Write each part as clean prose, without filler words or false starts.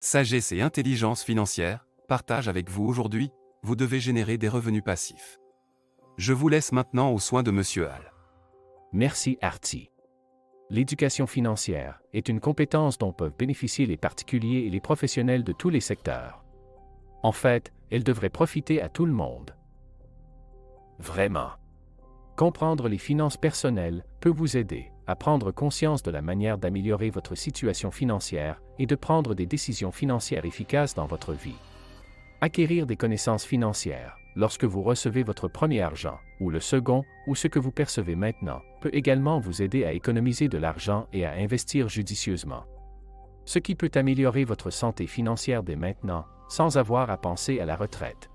Sagesse et intelligence financière, partage avec vous aujourd'hui, vous devez générer des revenus passifs. Je vous laisse maintenant aux soins de Monsieur Hall. Merci Artie. L'éducation financière est une compétence dont peuvent bénéficier les particuliers et les professionnels de tous les secteurs. En fait, elle devrait profiter à tout le monde. Vraiment. Comprendre les finances personnelles peut vous aider à prendre conscience de la manière d'améliorer votre situation financière et de prendre des décisions financières efficaces dans votre vie. Acquérir des connaissances financières lorsque vous recevez votre premier argent, ou le second, ou ce que vous percevez maintenant, peut également vous aider à économiser de l'argent et à investir judicieusement. Ce qui peut améliorer votre santé financière dès maintenant, sans avoir à penser à la retraite.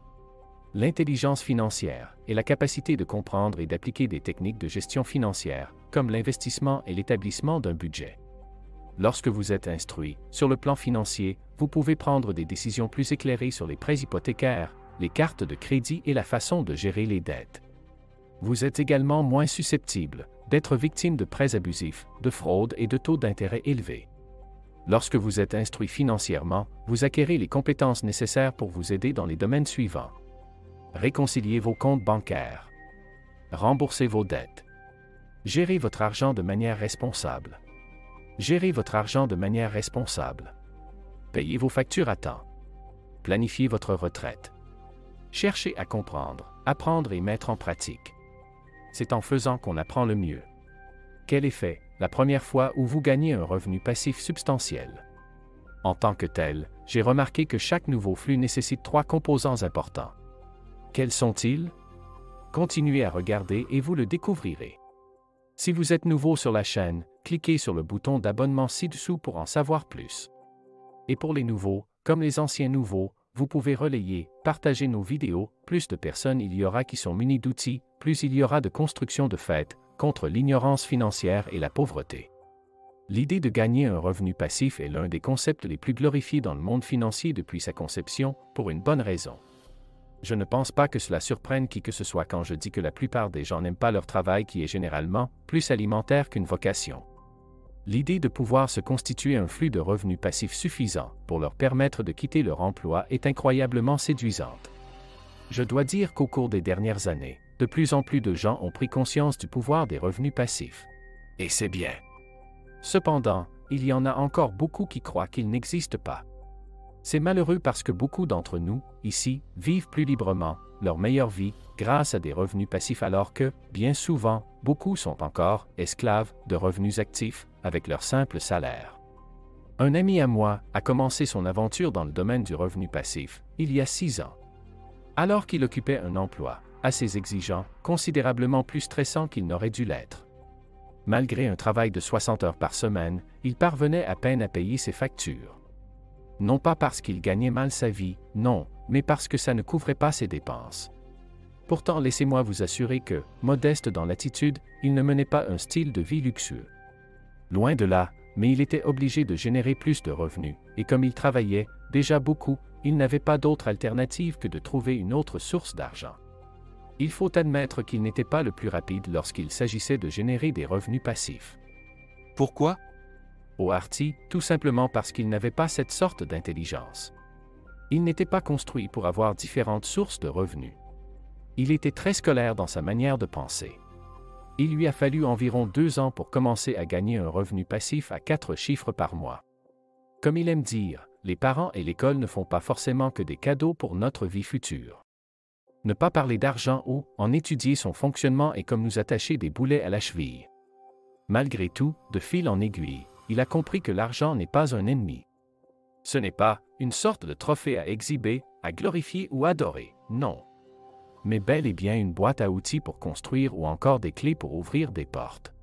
L'intelligence financière est la capacité de comprendre et d'appliquer des techniques de gestion financière, comme l'investissement et l'établissement d'un budget. Lorsque vous êtes instruit sur le plan financier, vous pouvez prendre des décisions plus éclairées sur les prêts hypothécaires, les cartes de crédit et la façon de gérer les dettes. Vous êtes également moins susceptible d'être victime de prêts abusifs, de fraude et de taux d'intérêt élevés. Lorsque vous êtes instruit financièrement, vous acquérez les compétences nécessaires pour vous aider dans les domaines suivants. Réconcilier vos comptes bancaires. Rembourser vos dettes. Gérer votre argent de manière responsable. Gérez votre argent de manière responsable. Payez vos factures à temps. Planifiez votre retraite. Cherchez à comprendre, apprendre et mettre en pratique. C'est en faisant qu'on apprend le mieux. Quel effet, la première fois où vous gagnez un revenu passif substantiel? En tant que tel, j'ai remarqué que chaque nouveau flux nécessite 3 composants importants. Quels sont-ils? Continuez à regarder et vous le découvrirez. Si vous êtes nouveau sur la chaîne, cliquez sur le bouton d'abonnement ci-dessous pour en savoir plus. Et pour les nouveaux, comme les anciens nouveaux, vous pouvez relayer, partager nos vidéos, plus de personnes il y aura qui sont munies d'outils, plus il y aura de construction de fait, contre l'ignorance financière et la pauvreté. L'idée de gagner un revenu passif est l'un des concepts les plus glorifiés dans le monde financier depuis sa conception, pour une bonne raison. Je ne pense pas que cela surprenne qui que ce soit quand je dis que la plupart des gens n'aiment pas leur travail qui est généralement plus alimentaire qu'une vocation. L'idée de pouvoir se constituer un flux de revenus passifs suffisant pour leur permettre de quitter leur emploi est incroyablement séduisante. Je dois dire qu'au cours des dernières années, de plus en plus de gens ont pris conscience du pouvoir des revenus passifs. Et c'est bien. Cependant, il y en a encore beaucoup qui croient qu'ils n'existent pas. C'est malheureux parce que beaucoup d'entre nous, ici, vivent plus librement, leur meilleure vie, grâce à des revenus passifs alors que, bien souvent, beaucoup sont encore esclaves de revenus actifs avec leur simple salaire. Un ami à moi a commencé son aventure dans le domaine du revenu passif, il y a 6 ans. Alors qu'il occupait un emploi assez exigeant, considérablement plus stressant qu'il n'aurait dû l'être. Malgré un travail de 60 heures par semaine, il parvenait à peine à payer ses factures. Non pas parce qu'il gagnait mal sa vie, non, mais parce que ça ne couvrait pas ses dépenses. Pourtant, laissez-moi vous assurer que, modeste dans l'attitude, il ne menait pas un style de vie luxueux. Loin de là, mais il était obligé de générer plus de revenus, et comme il travaillait, déjà beaucoup, il n'avait pas d'autre alternative que de trouver une autre source d'argent. Il faut admettre qu'il n'était pas le plus rapide lorsqu'il s'agissait de générer des revenus passifs. Pourquoi? Au Artie, tout simplement parce qu'il n'avait pas cette sorte d'intelligence. Il n'était pas construit pour avoir différentes sources de revenus. Il était très scolaire dans sa manière de penser. Il lui a fallu environ 2 ans pour commencer à gagner un revenu passif à 4 chiffres par mois. Comme il aime dire, les parents et l'école ne font pas forcément que des cadeaux pour notre vie future. Ne pas parler d'argent ou en étudier son fonctionnement est comme nous attacher des boulets à la cheville. Malgré tout, de fil en aiguille, il a compris que l'argent n'est pas un ennemi. Ce n'est pas une sorte de trophée à exhiber, à glorifier ou adorer, non. Mais bel et bien une boîte à outils pour construire ou encore des clés pour ouvrir des portes.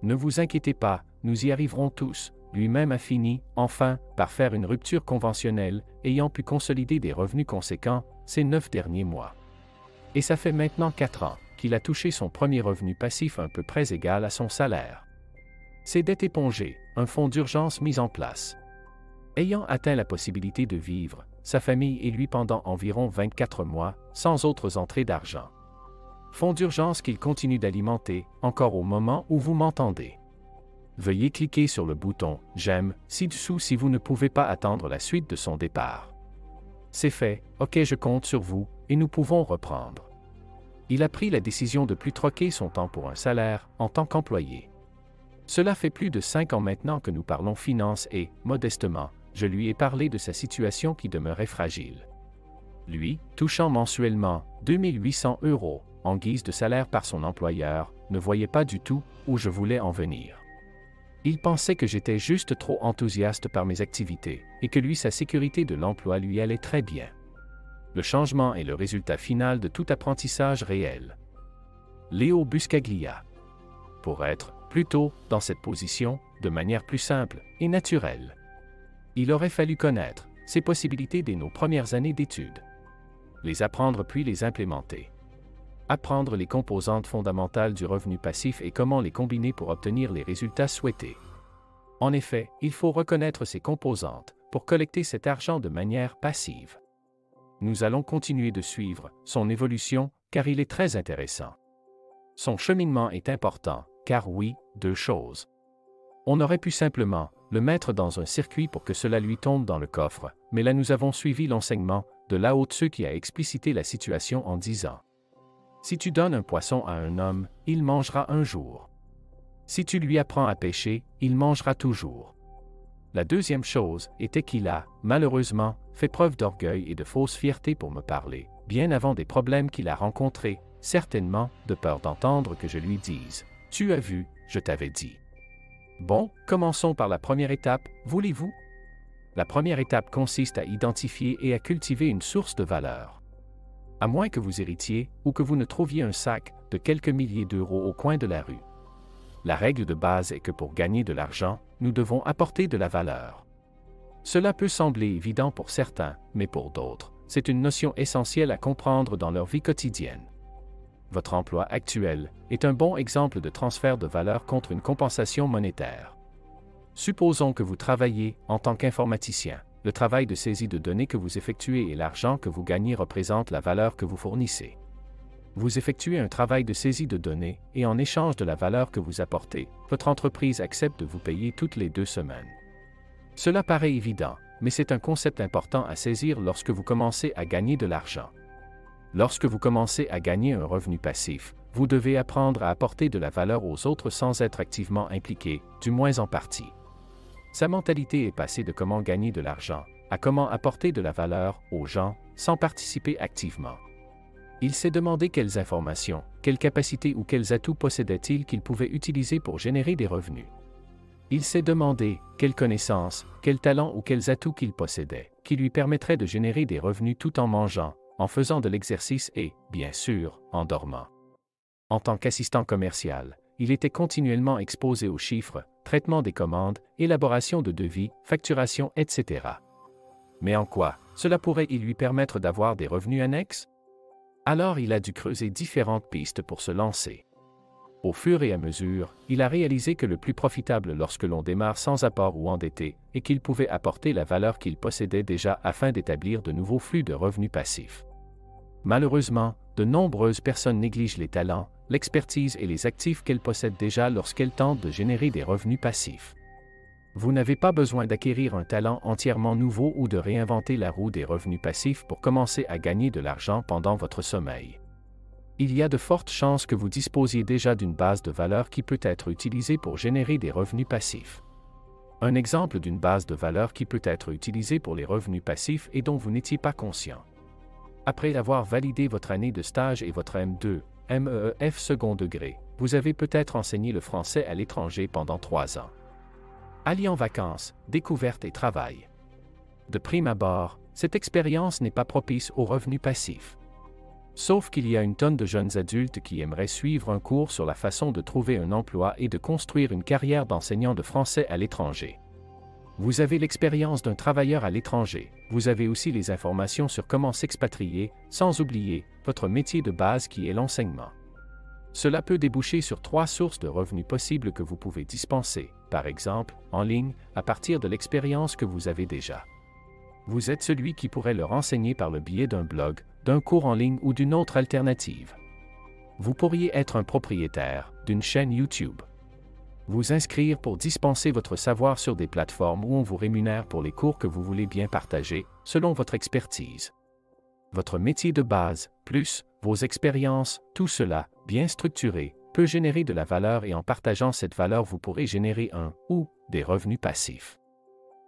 Ne vous inquiétez pas, nous y arriverons tous, lui-même a fini, enfin, par faire une rupture conventionnelle, ayant pu consolider des revenus conséquents ces 9 derniers mois. Et ça fait maintenant 4 ans qu'il a touché son premier revenu passif à peu près égal à son salaire. Ses dettes épongées, un fonds d'urgence mis en place. Ayant atteint la possibilité de vivre, sa famille et lui pendant environ 24 mois, sans autres entrées d'argent. Fonds d'urgence qu'il continue d'alimenter, encore au moment où vous m'entendez. Veuillez cliquer sur le bouton « J'aime » ci-dessous si vous ne pouvez pas attendre la suite de son départ. C'est fait, ok, je compte sur vous, et nous pouvons reprendre. Il a pris la décision de plus troquer son temps pour un salaire en tant qu'employé. Cela fait plus de 5 ans maintenant que nous parlons finances et, modestement, je lui ai parlé de sa situation qui demeurait fragile. Lui, touchant mensuellement 2800 € en guise de salaire par son employeur, ne voyait pas du tout où je voulais en venir. Il pensait que j'étais juste trop enthousiaste par mes activités et que lui, sa sécurité de l'emploi lui allait très bien. Le changement est le résultat final de tout apprentissage réel. Léo Buscaglia. Pour être, plutôt, dans cette position, de manière plus simple et naturelle. Il aurait fallu connaître ces possibilités dès nos premières années d'études. Les apprendre puis les implémenter. Apprendre les composantes fondamentales du revenu passif et comment les combiner pour obtenir les résultats souhaités. En effet, il faut reconnaître ces composantes pour collecter cet argent de manière passive. Nous allons continuer de suivre son évolution car il est très intéressant. Son cheminement est important, car oui, 2 choses. On aurait pu simplement le mettre dans un circuit pour que cela lui tombe dans le coffre, mais là nous avons suivi l'enseignement de Lao Tzu qui a explicité la situation en disant: si tu donnes un poisson à un homme, il mangera un jour. Si tu lui apprends à pêcher, il mangera toujours. La deuxième chose était qu'il a, malheureusement, fait preuve d'orgueil et de fausse fierté pour me parler, bien avant des problèmes qu'il a rencontrés, certainement de peur d'entendre que je lui dise « Tu as vu, je t'avais dit ». Bon, commençons par la première étape, voulez-vous? La première étape consiste à identifier et à cultiver une source de valeur. À moins que vous héritiez ou que vous ne trouviez un sac de quelques milliers d'euros au coin de la rue. La règle de base est que pour gagner de l'argent, nous devons apporter de la valeur. Cela peut sembler évident pour certains, mais pour d'autres, c'est une notion essentielle à comprendre dans leur vie quotidienne. Votre emploi actuel est un bon exemple de transfert de valeur contre une compensation monétaire. Supposons que vous travaillez en tant qu'informaticien. Le travail de saisie de données que vous effectuez et l'argent que vous gagnez représentent la valeur que vous fournissez. Vous effectuez un travail de saisie de données et en échange de la valeur que vous apportez, votre entreprise accepte de vous payer toutes les 2 semaines. Cela paraît évident, mais c'est un concept important à saisir lorsque vous commencez à gagner de l'argent. Lorsque vous commencez à gagner un revenu passif, vous devez apprendre à apporter de la valeur aux autres sans être activement impliqué, du moins en partie. Sa mentalité est passée de comment gagner de l'argent à comment apporter de la valeur aux gens sans participer activement. Il s'est demandé quelles informations, quelles capacités ou quels atouts possédait-il qu'il pouvait utiliser pour générer des revenus. Il s'est demandé quelles connaissances, quels talents ou quels atouts qu'il possédait, qui lui permettraient de générer des revenus tout en mangeant, en faisant de l'exercice et, bien sûr, en dormant. En tant qu'assistant commercial, il était continuellement exposé aux chiffres, traitement des commandes, élaboration de devis, facturation, etc. Mais en quoi cela pourrait-il lui permettre d'avoir des revenus annexes? Alors il a dû creuser différentes pistes pour se lancer. Au fur et à mesure, il a réalisé que le plus profitable lorsque l'on démarre sans apport ou endetté, est qu'il pouvait apporter la valeur qu'il possédait déjà afin d'établir de nouveaux flux de revenus passifs. Malheureusement, de nombreuses personnes négligent les talents, l'expertise et les actifs qu'elles possèdent déjà lorsqu'elles tentent de générer des revenus passifs. Vous n'avez pas besoin d'acquérir un talent entièrement nouveau ou de réinventer la roue des revenus passifs pour commencer à gagner de l'argent pendant votre sommeil. Il y a de fortes chances que vous disposiez déjà d'une base de valeur qui peut être utilisée pour générer des revenus passifs. Un exemple d'une base de valeur qui peut être utilisée pour les revenus passifs et dont vous n'étiez pas conscient. Après avoir validé votre année de stage et votre M2, MEEF second degré, vous avez peut-être enseigné le français à l'étranger pendant 3 ans. Alliant vacances, découverte et travail. De prime abord, cette expérience n'est pas propice aux revenus passifs. Sauf qu'il y a une tonne de jeunes adultes qui aimeraient suivre un cours sur la façon de trouver un emploi et de construire une carrière d'enseignant de français à l'étranger. Vous avez l'expérience d'un travailleur à l'étranger, vous avez aussi les informations sur comment s'expatrier, sans oublier votre métier de base qui est l'enseignement. Cela peut déboucher sur 3 sources de revenus possibles que vous pouvez dispenser, par exemple, en ligne, à partir de l'expérience que vous avez déjà. Vous êtes celui qui pourrait leur enseigner par le biais d'un blog, d'un cours en ligne ou d'une autre alternative. Vous pourriez être un propriétaire d'une chaîne YouTube. Vous inscrire pour dispenser votre savoir sur des plateformes où on vous rémunère pour les cours que vous voulez bien partager, selon votre expertise. Votre métier de base, plus vos expériences, tout cela, bien structuré, peut générer de la valeur et en partageant cette valeur vous pourrez générer un ou des revenus passifs.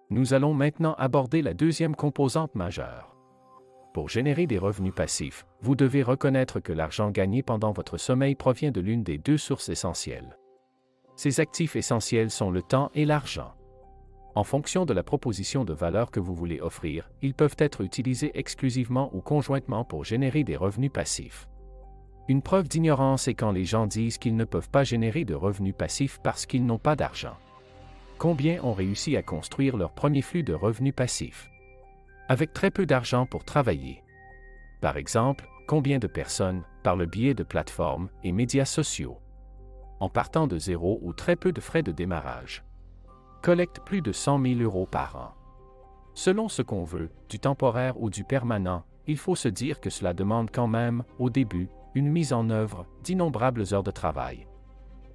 Nous allons maintenant aborder la deuxième composante majeure. Pour générer des revenus passifs, vous devez reconnaître que l'argent gagné pendant votre sommeil provient de l'une des deux sources essentielles. Ces actifs essentiels sont le temps et l'argent. En fonction de la proposition de valeur que vous voulez offrir, ils peuvent être utilisés exclusivement ou conjointement pour générer des revenus passifs. Une preuve d'ignorance est quand les gens disent qu'ils ne peuvent pas générer de revenus passifs parce qu'ils n'ont pas d'argent. Combien ont réussi à construire leur premier flux de revenus passifs? Avec très peu d'argent pour travailler. Par exemple, combien de personnes, par le biais de plateformes et médias sociaux, en partant de zéro ou très peu de frais de démarrage, collectent plus de 100 000 € par an. Selon ce qu'on veut, du temporaire ou du permanent, il faut se dire que cela demande quand même, au début, une mise en œuvre d'innombrables heures de travail.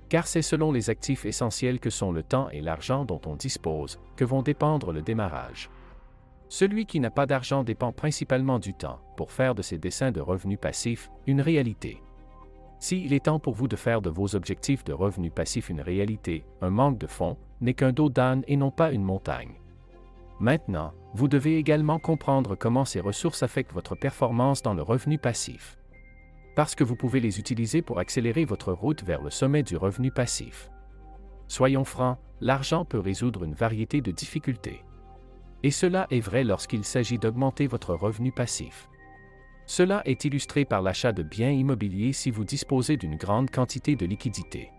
Car c'est selon les actifs essentiels que sont le temps et l'argent dont on dispose, que vont dépendre le démarrage. Celui qui n'a pas d'argent dépend principalement du temps, pour faire de ses dessins de revenus passifs une réalité. S'il est temps pour vous de faire de vos objectifs de revenus passifs une réalité, un manque de fonds n'est qu'un dos d'âne et non pas une montagne. Maintenant, vous devez également comprendre comment ces ressources affectent votre performance dans le revenu passif. Parce que vous pouvez les utiliser pour accélérer votre route vers le sommet du revenu passif. Soyons francs, l'argent peut résoudre une variété de difficultés. Et cela est vrai lorsqu'il s'agit d'augmenter votre revenu passif. Cela est illustré par l'achat de biens immobiliers si vous disposez d'une grande quantité de liquidités.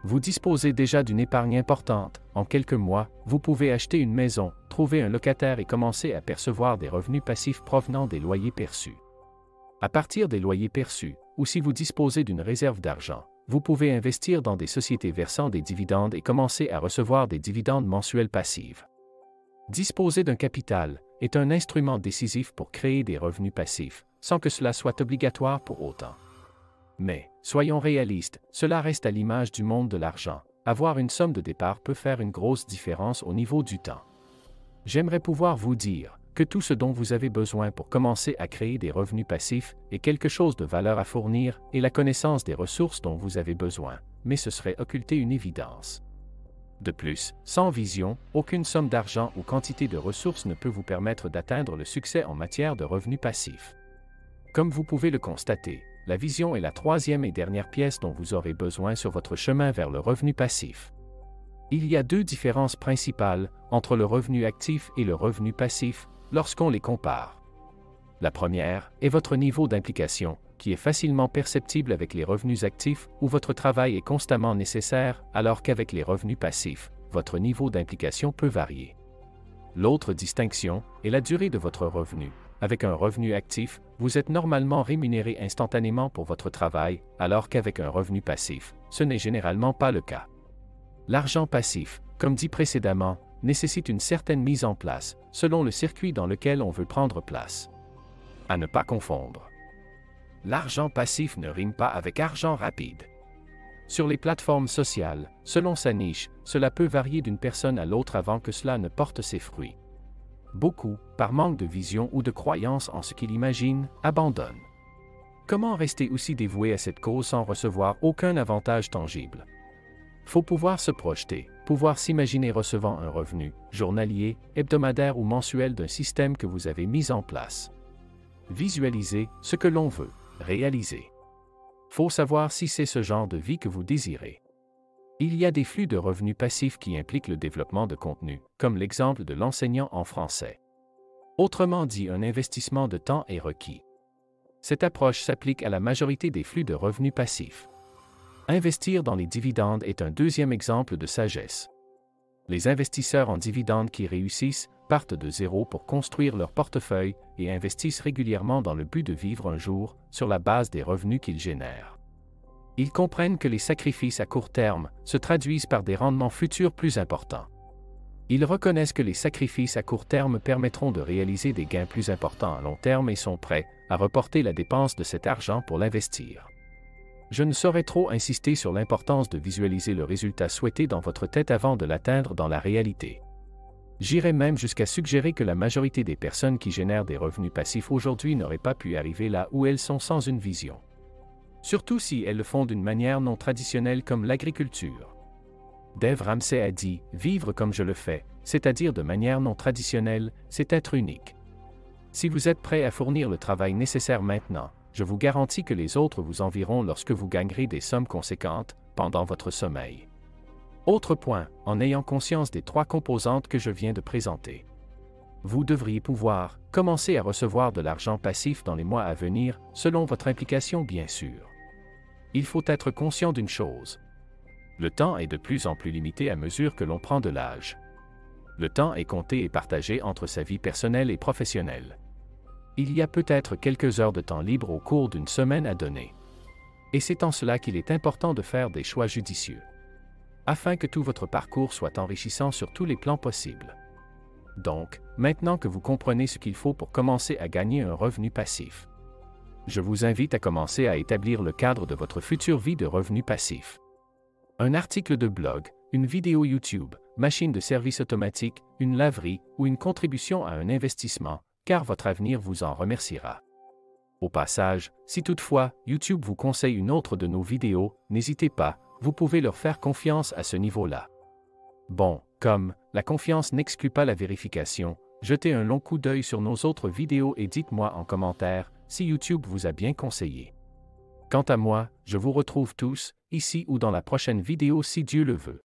Vous disposez déjà d'une épargne importante, en quelques mois, vous pouvez acheter une maison, trouver un locataire et commencer à percevoir des revenus passifs provenant des loyers perçus. À partir des loyers perçus, ou si vous disposez d'une réserve d'argent, vous pouvez investir dans des sociétés versant des dividendes et commencer à recevoir des dividendes mensuels passifs. Disposer d'un capital est un instrument décisif pour créer des revenus passifs, sans que cela soit obligatoire pour autant. Mais, soyons réalistes, cela reste à l'image du monde de l'argent. Avoir une somme de départ peut faire une grosse différence au niveau du temps. J'aimerais pouvoir vous dire que tout ce dont vous avez besoin pour commencer à créer des revenus passifs est quelque chose de valeur à fournir et la connaissance des ressources dont vous avez besoin, mais ce serait occulter une évidence. De plus, sans vision, aucune somme d'argent ou quantité de ressources ne peut vous permettre d'atteindre le succès en matière de revenus passifs. Comme vous pouvez le constater, la vision est la troisième et dernière pièce dont vous aurez besoin sur votre chemin vers le revenu passif. Il y a deux différences principales entre le revenu actif et le revenu passif lorsqu'on les compare. La première est votre niveau d'implication, qui est facilement perceptible avec les revenus actifs où votre travail est constamment nécessaire, alors qu'avec les revenus passifs, votre niveau d'implication peut varier. L'autre distinction est la durée de votre revenu. Avec un revenu actif, vous êtes normalement rémunéré instantanément pour votre travail, alors qu'avec un revenu passif, ce n'est généralement pas le cas. L'argent passif, comme dit précédemment, nécessite une certaine mise en place, selon le circuit dans lequel on veut prendre place. À ne pas confondre. L'argent passif ne rime pas avec argent rapide. Sur les plateformes sociales, selon sa niche, cela peut varier d'une personne à l'autre avant que cela ne porte ses fruits. Beaucoup, par manque de vision ou de croyance en ce qu'ils imaginent, abandonnent. Comment rester aussi dévoué à cette cause sans recevoir aucun avantage tangible? Faut pouvoir se projeter, pouvoir s'imaginer recevant un revenu, journalier, hebdomadaire ou mensuel d'un système que vous avez mis en place. Visualiser ce que l'on veut réaliser. Faut savoir si c'est ce genre de vie que vous désirez. Il y a des flux de revenus passifs qui impliquent le développement de contenu, comme l'exemple de l'enseignant en français. Autrement dit, un investissement de temps est requis. Cette approche s'applique à la majorité des flux de revenus passifs. Investir dans les dividendes est un deuxième exemple de sagesse. Les investisseurs en dividendes qui réussissent partent de zéro pour construire leur portefeuille et investissent régulièrement dans le but de vivre un jour sur la base des revenus qu'ils génèrent. Ils comprennent que les sacrifices à court terme se traduisent par des rendements futurs plus importants. Ils reconnaissent que les sacrifices à court terme permettront de réaliser des gains plus importants à long terme et sont prêts à reporter la dépense de cet argent pour l'investir. Je ne saurais trop insister sur l'importance de visualiser le résultat souhaité dans votre tête avant de l'atteindre dans la réalité. J'irais même jusqu'à suggérer que la majorité des personnes qui génèrent des revenus passifs aujourd'hui n'auraient pas pu arriver là où elles sont sans une vision. Surtout si elles le font d'une manière non traditionnelle comme l'agriculture. Dave Ramsey a dit « Vivre comme je le fais, c'est-à-dire de manière non traditionnelle, c'est être unique. » Si vous êtes prêt à fournir le travail nécessaire maintenant, je vous garantis que les autres vous envieront lorsque vous gagnerez des sommes conséquentes pendant votre sommeil. Autre point, en ayant conscience des 3 composantes que je viens de présenter. Vous devriez pouvoir commencer à recevoir de l'argent passif dans les mois à venir, selon votre implication bien sûr. Il faut être conscient d'une chose. Le temps est de plus en plus limité à mesure que l'on prend de l'âge. Le temps est compté et partagé entre sa vie personnelle et professionnelle. Il y a peut-être quelques heures de temps libre au cours d'une semaine à donner. Et c'est en cela qu'il est important de faire des choix judicieux, afin que tout votre parcours soit enrichissant sur tous les plans possibles. Donc, maintenant que vous comprenez ce qu'il faut pour commencer à gagner un revenu passif, je vous invite à commencer à établir le cadre de votre future vie de revenus passifs. Un article de blog, une vidéo YouTube, machine de service automatique, une laverie ou une contribution à un investissement, car votre avenir vous en remerciera. Au passage, si toutefois YouTube vous conseille une autre de nos vidéos, n'hésitez pas, vous pouvez leur faire confiance à ce niveau-là. Bon, comme la confiance n'exclut pas la vérification, jetez un long coup d'œil sur nos autres vidéos et dites-moi en commentaire si YouTube vous a bien conseillé. Quant à moi, je vous retrouve tous, ici ou dans la prochaine vidéo si Dieu le veut.